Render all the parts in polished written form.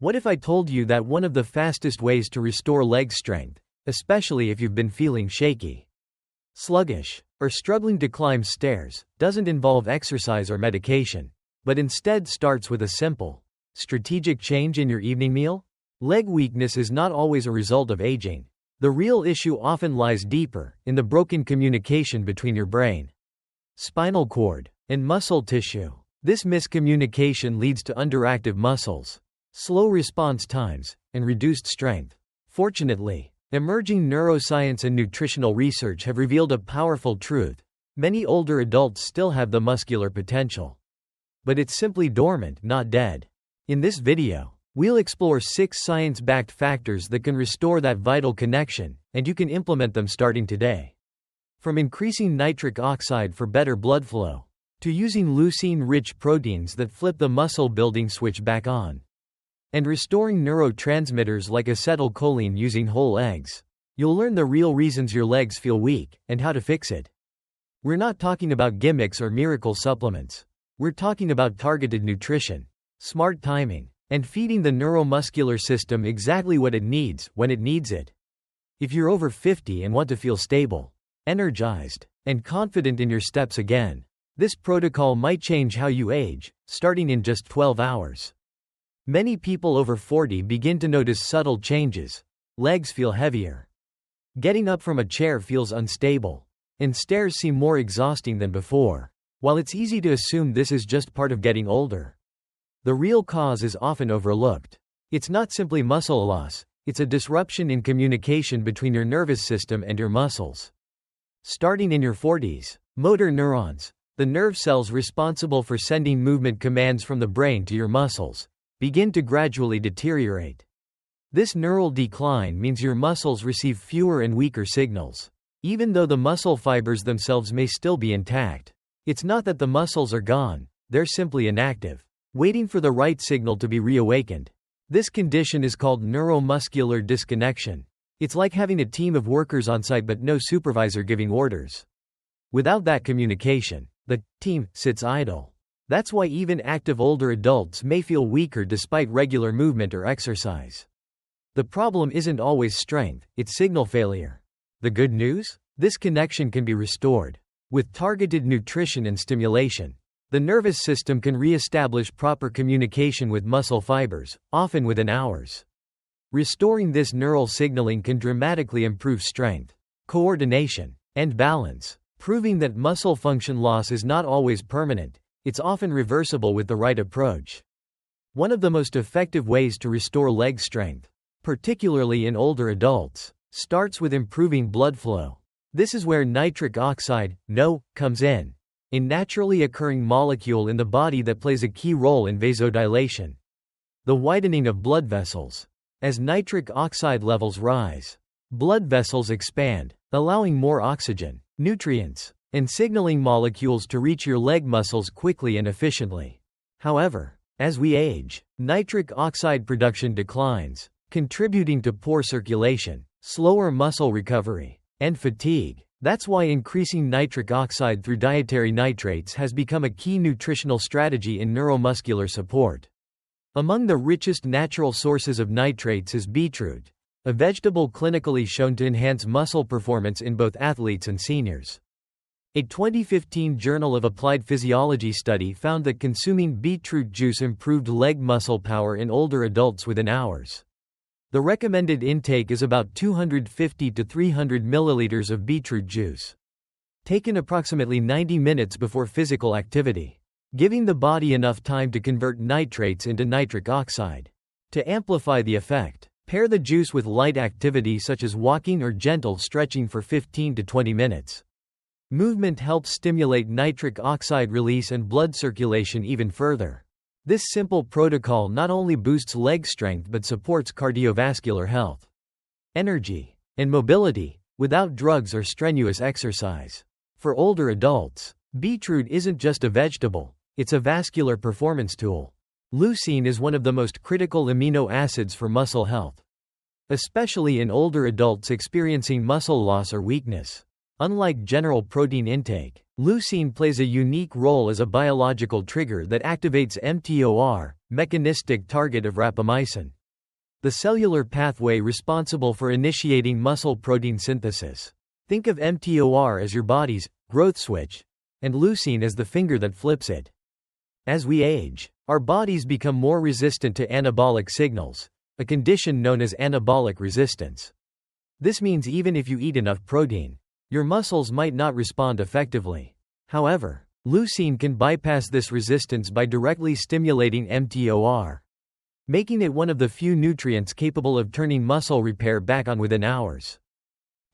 What if I told you that one of the fastest ways to restore leg strength, especially if you've been feeling shaky, sluggish, or struggling to climb stairs, doesn't involve exercise or medication, but instead starts with a simple, strategic change in your evening meal? Leg weakness is not always a result of aging. The real issue often lies deeper, in the broken communication between your brain, spinal cord, and muscle tissue. This miscommunication leads to underactive muscles, slow response times, and reduced strength. Fortunately, emerging neuroscience and nutritional research have revealed a powerful truth. Many older adults still have the muscular potential, but it's simply dormant, not dead. In this video, we'll explore 6 science-backed factors that can restore that vital connection, and you can implement them starting today. From increasing nitric oxide for better blood flow, to using leucine-rich proteins that flip the muscle-building switch back on, and restoring neurotransmitters like acetylcholine using whole eggs, you'll learn the real reasons your legs feel weak, and how to fix it. We're not talking about gimmicks or miracle supplements. We're talking about targeted nutrition, smart timing, and feeding the neuromuscular system exactly what it needs, when it needs it. If you're over 50 and want to feel stable, energized, and confident in your steps again, this protocol might change how you age, starting in just 12 hours. Many people over 40 begin to notice subtle changes. Legs feel heavier. Getting up from a chair feels unstable, and stairs seem more exhausting than before. While it's easy to assume this is just part of getting older, the real cause is often overlooked. It's not simply muscle loss, it's a disruption in communication between your nervous system and your muscles. Starting in your 40s, motor neurons, the nerve cells responsible for sending movement commands from the brain to your muscles, begin to gradually deteriorate. This neural decline means your muscles receive fewer and weaker signals. Even though the muscle fibers themselves may still be intact, it's not that the muscles are gone, they're simply inactive, waiting for the right signal to be reawakened. This condition is called neuromuscular disconnection. It's like having a team of workers on site but no supervisor giving orders. Without that communication, the team sits idle. That's why even active older adults may feel weaker despite regular movement or exercise. The problem isn't always strength, it's signal failure. The good news? This connection can be restored. With targeted nutrition and stimulation, the nervous system can re-establish proper communication with muscle fibers, often within hours. Restoring this neural signaling can dramatically improve strength, coordination, and balance, proving that muscle function loss is not always permanent. It's often reversible with the right approach. One of the most effective ways to restore leg strength, particularly in older adults, starts with improving blood flow. This is where nitric oxide, NO, comes in, a naturally occurring molecule in the body that plays a key role in vasodilation, the widening of blood vessels. As nitric oxide levels rise, blood vessels expand, allowing more oxygen, nutrients, and signaling molecules to reach your leg muscles quickly and efficiently. However, as we age, nitric oxide production declines, contributing to poor circulation, slower muscle recovery, and fatigue. That's why increasing nitric oxide through dietary nitrates has become a key nutritional strategy in neuromuscular support. Among the richest natural sources of nitrates is beetroot, a vegetable clinically shown to enhance muscle performance in both athletes and seniors. A 2015 Journal of Applied Physiology study found that consuming beetroot juice improved leg muscle power in older adults within hours. The recommended intake is about 250 to 300 milliliters of beetroot juice, taken approximately 90 minutes before physical activity, giving the body enough time to convert nitrates into nitric oxide. To amplify the effect, pair the juice with light activity such as walking or gentle stretching for 15 to 20 minutes. Movement helps stimulate nitric oxide release and blood circulation even further. This simple protocol not only boosts leg strength but supports cardiovascular health, energy, and mobility, without drugs or strenuous exercise. For older adults, beetroot isn't just a vegetable, it's a vascular performance tool. Leucine is one of the most critical amino acids for muscle health, especially in older adults experiencing muscle loss or weakness. Unlike general protein intake, leucine plays a unique role as a biological trigger that activates mTOR, mechanistic target of rapamycin, the cellular pathway responsible for initiating muscle protein synthesis. Think of mTOR as your body's growth switch, and leucine as the finger that flips it. As we age, our bodies become more resistant to anabolic signals, a condition known as anabolic resistance. This means even if you eat enough protein, your muscles might not respond effectively. However, leucine can bypass this resistance by directly stimulating mTOR, making it one of the few nutrients capable of turning muscle repair back on within hours.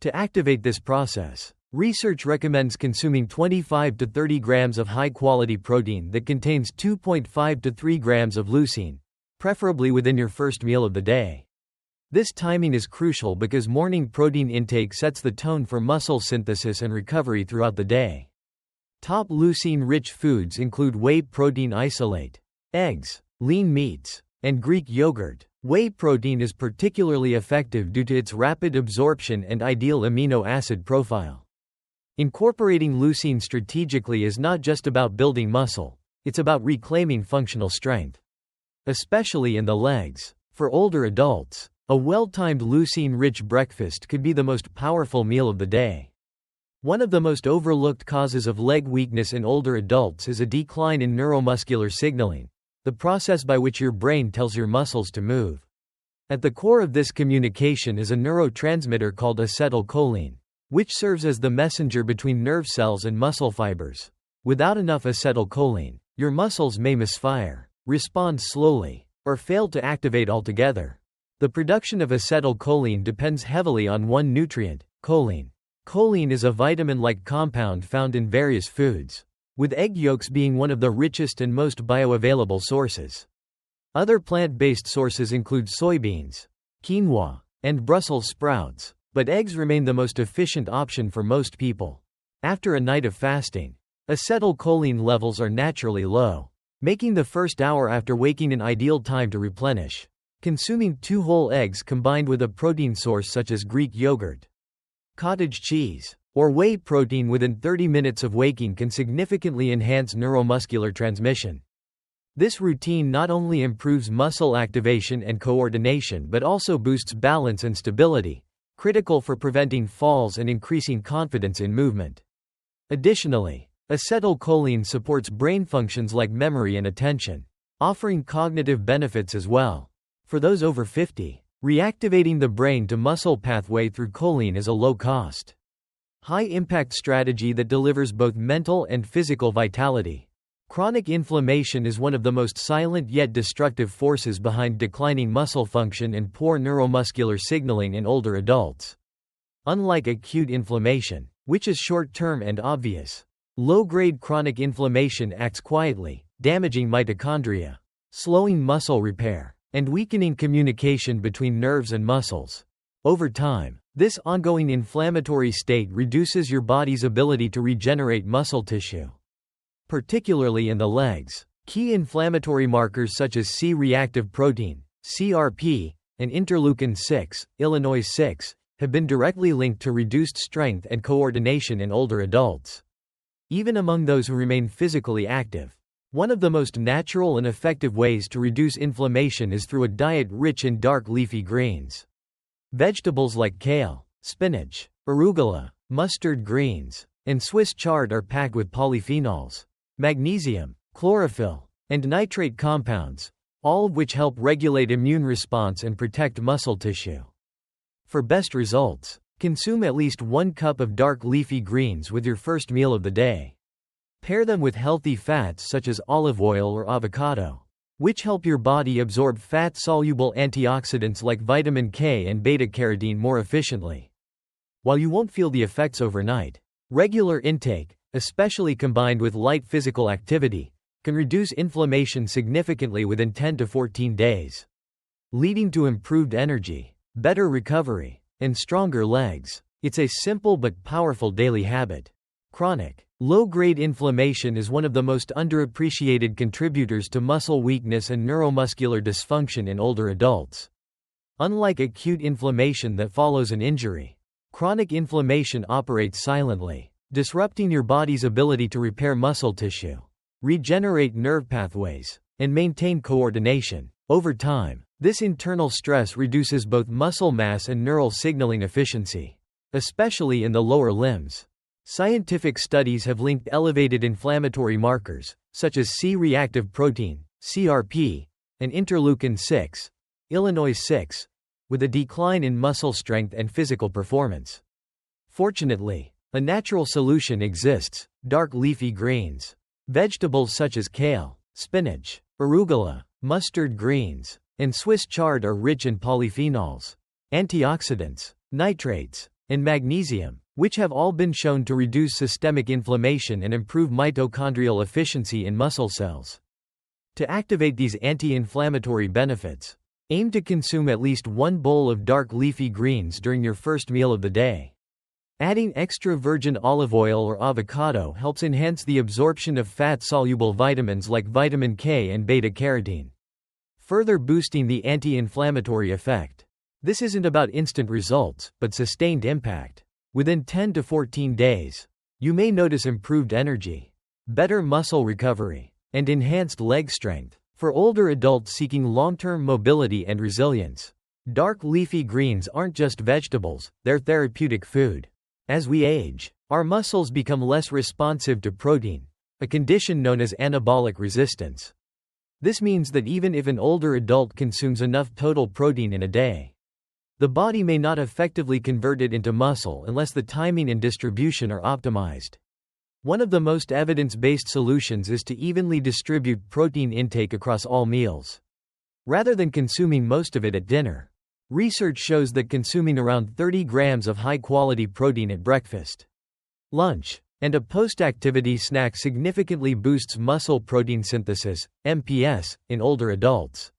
To activate this process, research recommends consuming 25 to 30 grams of high-quality protein that contains 2.5 to 3 grams of leucine, preferably within your first meal of the day. This timing is crucial because morning protein intake sets the tone for muscle synthesis and recovery throughout the day. Top leucine-rich foods include whey protein isolate, eggs, lean meats, and Greek yogurt. Whey protein is particularly effective due to its rapid absorption and ideal amino acid profile. Incorporating leucine strategically is not just about building muscle, it's about reclaiming functional strength, especially in the legs. For older adults, a well-timed leucine-rich breakfast could be the most powerful meal of the day. One of the most overlooked causes of leg weakness in older adults is a decline in neuromuscular signaling, the process by which your brain tells your muscles to move. At the core of this communication is a neurotransmitter called acetylcholine, which serves as the messenger between nerve cells and muscle fibers. Without enough acetylcholine, your muscles may misfire, respond slowly, or fail to activate altogether. The production of acetylcholine depends heavily on one nutrient, choline. Choline is a vitamin-like compound found in various foods, with egg yolks being one of the richest and most bioavailable sources. Other plant-based sources include soybeans, quinoa, and Brussels sprouts, but eggs remain the most efficient option for most people. After a night of fasting, acetylcholine levels are naturally low, making the first hour after waking an ideal time to replenish. Consuming 2 whole eggs combined with a protein source such as Greek yogurt, cottage cheese, or whey protein within 30 minutes of waking can significantly enhance neuromuscular transmission. This routine not only improves muscle activation and coordination but also boosts balance and stability, critical for preventing falls and increasing confidence in movement. Additionally, acetylcholine supports brain functions like memory and attention, offering cognitive benefits as well. For those over 50, reactivating the brain-to-muscle pathway through choline is a low-cost, high-impact strategy that delivers both mental and physical vitality. Chronic inflammation is one of the most silent yet destructive forces behind declining muscle function and poor neuromuscular signaling in older adults. Unlike acute inflammation, which is short-term and obvious, low-grade chronic inflammation acts quietly, damaging mitochondria, slowing muscle repair, and weakening communication between nerves and muscles. Over time, this ongoing inflammatory state reduces your body's ability to regenerate muscle tissue, particularly in the legs. Key inflammatory markers such as C-reactive protein, CRP, and interleukin-6, Illinois-6, have been directly linked to reduced strength and coordination in older adults, even among those who remain physically active. One of the most natural and effective ways to reduce inflammation is through a diet rich in dark leafy greens. Vegetables like kale, spinach, arugula, mustard greens, and Swiss chard are packed with polyphenols, magnesium, chlorophyll, and nitrate compounds, all of which help regulate immune response and protect muscle tissue. For best results, consume at least 1 cup of dark leafy greens with your first meal of the day. Pair them with healthy fats such as olive oil or avocado, which help your body absorb fat-soluble antioxidants like vitamin K and beta-carotene more efficiently. While you won't feel the effects overnight, regular intake, especially combined with light physical activity, can reduce inflammation significantly within 10 to 14 days, leading to improved energy, better recovery, and stronger legs. It's a simple but powerful daily habit. Chronic, low-grade inflammation is one of the most underappreciated contributors to muscle weakness and neuromuscular dysfunction in older adults. Unlike acute inflammation that follows an injury, chronic inflammation operates silently, disrupting your body's ability to repair muscle tissue, regenerate nerve pathways, and maintain coordination. Over time, this internal stress reduces both muscle mass and neural signaling efficiency, especially in the lower limbs. Scientific studies have linked elevated inflammatory markers, such as C-reactive protein, CRP, and interleukin-6, Illinois-6, with a decline in muscle strength and physical performance. Fortunately, a natural solution exists: dark leafy greens. Vegetables such as kale, spinach, arugula, mustard greens, and Swiss chard are rich in polyphenols, antioxidants, nitrates, and magnesium, which have all been shown to reduce systemic inflammation and improve mitochondrial efficiency in muscle cells. To activate these anti-inflammatory benefits, aim to consume at least 1 bowl of dark leafy greens during your first meal of the day. Adding extra virgin olive oil or avocado helps enhance the absorption of fat-soluble vitamins like vitamin K and beta-carotene, further boosting the anti-inflammatory effect. This isn't about instant results, but sustained impact. Within 10 to 14 days, you may notice improved energy, better muscle recovery, and enhanced leg strength. For older adults seeking long-term mobility and resilience, dark leafy greens aren't just vegetables, they're therapeutic food. As we age, our muscles become less responsive to protein, a condition known as anabolic resistance. This means that even if an older adult consumes enough total protein in a day, the body may not effectively convert it into muscle unless the timing and distribution are optimized. One of the most evidence-based solutions is to evenly distribute protein intake across all meals, rather than consuming most of it at dinner. Research shows that consuming around 30 grams of high-quality protein at breakfast, lunch, and a post-activity snack significantly boosts muscle protein synthesis, MPS, in older adults.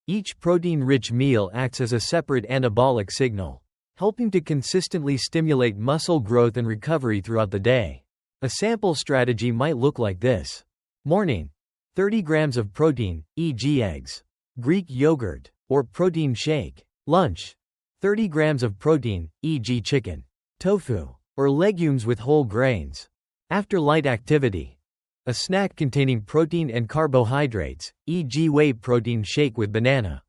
Each protein-rich meal acts as a separate anabolic signal, helping to consistently stimulate muscle growth and recovery throughout the day. A sample strategy might look like this. Morning: 30 grams of protein, e.g. eggs, Greek yogurt, or protein shake. Lunch: 30 grams of protein, e.g. chicken, tofu, or legumes with whole grains. After light activity, a snack containing protein and carbohydrates, e.g. whey protein shake with banana.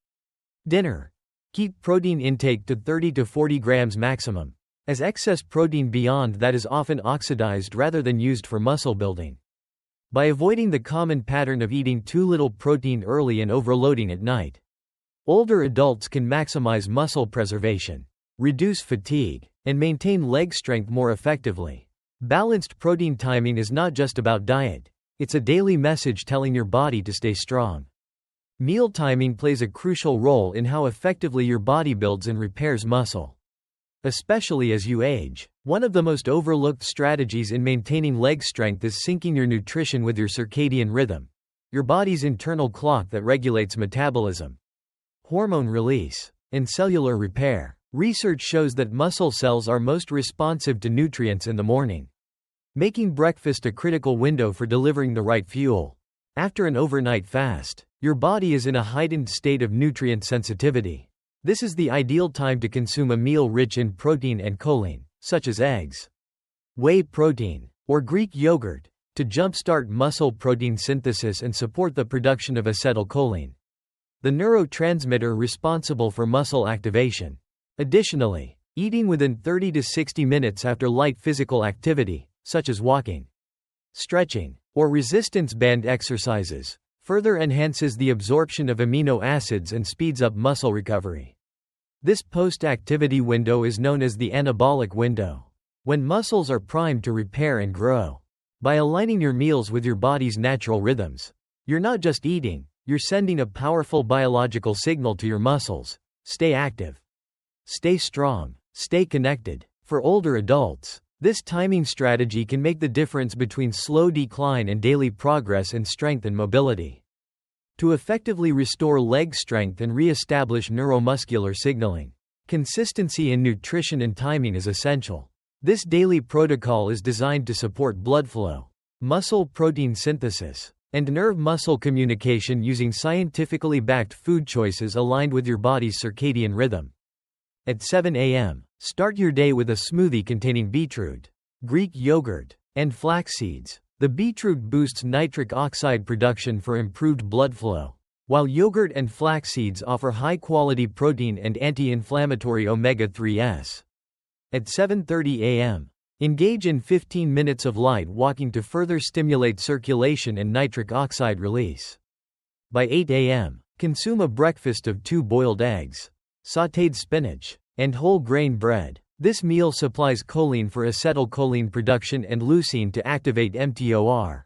Dinner: keep protein intake to 30 to 40 grams maximum, as excess protein beyond that is often oxidized rather than used for muscle building. By avoiding the common pattern of eating too little protein early and overloading at night, older adults can maximize muscle preservation, reduce fatigue, and maintain leg strength more effectively. Balanced protein timing is not just about diet, it's a daily message telling your body to stay strong. Meal timing plays a crucial role in how effectively your body builds and repairs muscle, especially as you age. One of the most overlooked strategies in maintaining leg strength is syncing your nutrition with your circadian rhythm, your body's internal clock that regulates metabolism, hormone release, and cellular repair. Research shows that muscle cells are most responsive to nutrients in the morning, making breakfast a critical window for delivering the right fuel. After an overnight fast, your body is in a heightened state of nutrient sensitivity. This is the ideal time to consume a meal rich in protein and choline, such as eggs, whey protein, or Greek yogurt, to jumpstart muscle protein synthesis and support the production of acetylcholine, the neurotransmitter responsible for muscle activation. Additionally, eating within 30 to 60 minutes after light physical activity, such as walking, stretching, or resistance band exercises, further enhances the absorption of amino acids and speeds up muscle recovery. This post-activity window is known as the anabolic window, when muscles are primed to repair and grow. By aligning your meals with your body's natural rhythms, you're not just eating, you're sending a powerful biological signal to your muscles: stay active, stay strong, stay connected. For older adults, this timing strategy can make the difference between slow decline and daily progress in strength and mobility. To effectively restore leg strength and re-establish neuromuscular signaling, consistency in nutrition and timing is essential. This daily protocol is designed to support blood flow, muscle protein synthesis, and nerve-muscle communication using scientifically backed food choices aligned with your body's circadian rhythm. At 7 a.m., start your day with a smoothie containing beetroot, Greek yogurt, and flax seeds. The beetroot boosts nitric oxide production for improved blood flow, while yogurt and flax seeds offer high-quality protein and anti-inflammatory omega-3s. At 7:30 a.m., engage in 15 minutes of light walking to further stimulate circulation and nitric oxide release. By 8 a.m., consume a breakfast of 2 boiled eggs, sautéed spinach, and whole grain bread. This meal supplies choline for acetylcholine production and leucine to activate mTOR.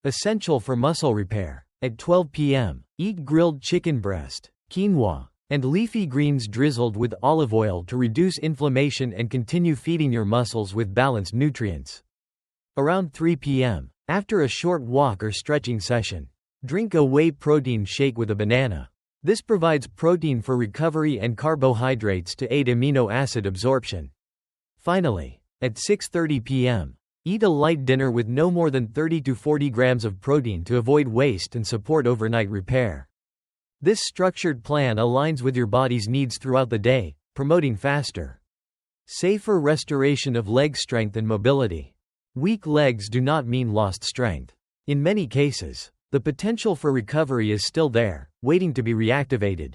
Essential for muscle repair. At 12 p.m., eat grilled chicken breast, quinoa, and leafy greens drizzled with olive oil to reduce inflammation and continue feeding your muscles with balanced nutrients. Around 3 p.m., after a short walk or stretching session, drink a whey protein shake with a banana. This provides protein for recovery and carbohydrates to aid amino acid absorption. Finally, at 6:30 p.m., eat a light dinner with no more than 30 to 40 grams of protein to avoid waste and support overnight repair. This structured plan aligns with your body's needs throughout the day, promoting faster, safer restoration of leg strength and mobility. Weak legs do not mean lost strength. In many cases, the potential for recovery is still there, waiting to be reactivated.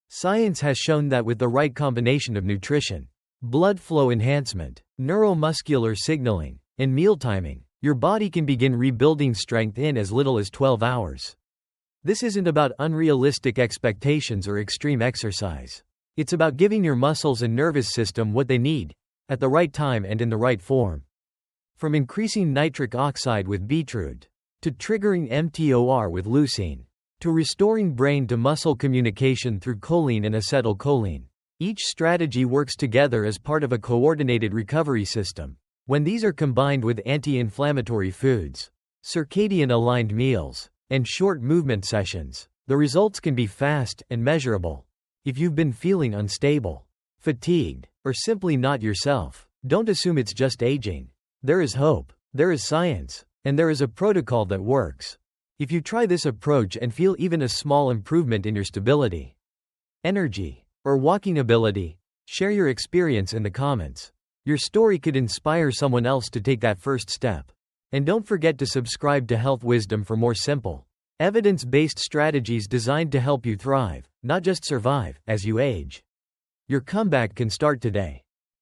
Science has shown that with the right combination of nutrition, blood flow enhancement, neuromuscular signaling, and meal timing, your body can begin rebuilding strength in as little as 12 hours. This isn't about unrealistic expectations or extreme exercise. It's about giving your muscles and nervous system what they need, at the right time and in the right form. From increasing nitric oxide with beetroot, to triggering mTOR with leucine, to restoring brain-to-muscle communication through choline and acetylcholine, each strategy works together as part of a coordinated recovery system. When these are combined with anti-inflammatory foods, circadian-aligned meals, and short movement sessions, the results can be fast and measurable. If you've been feeling unstable, fatigued, or simply not yourself, don't assume it's just aging. There is hope, there is science, and there is a protocol that works. If you try this approach and feel even a small improvement in your stability, energy, or walking ability, share your experience in the comments. Your story could inspire someone else to take that first step. And don't forget to subscribe to Health Wisdom for more simple, evidence-based strategies designed to help you thrive, not just survive, as you age. Your comeback can start today.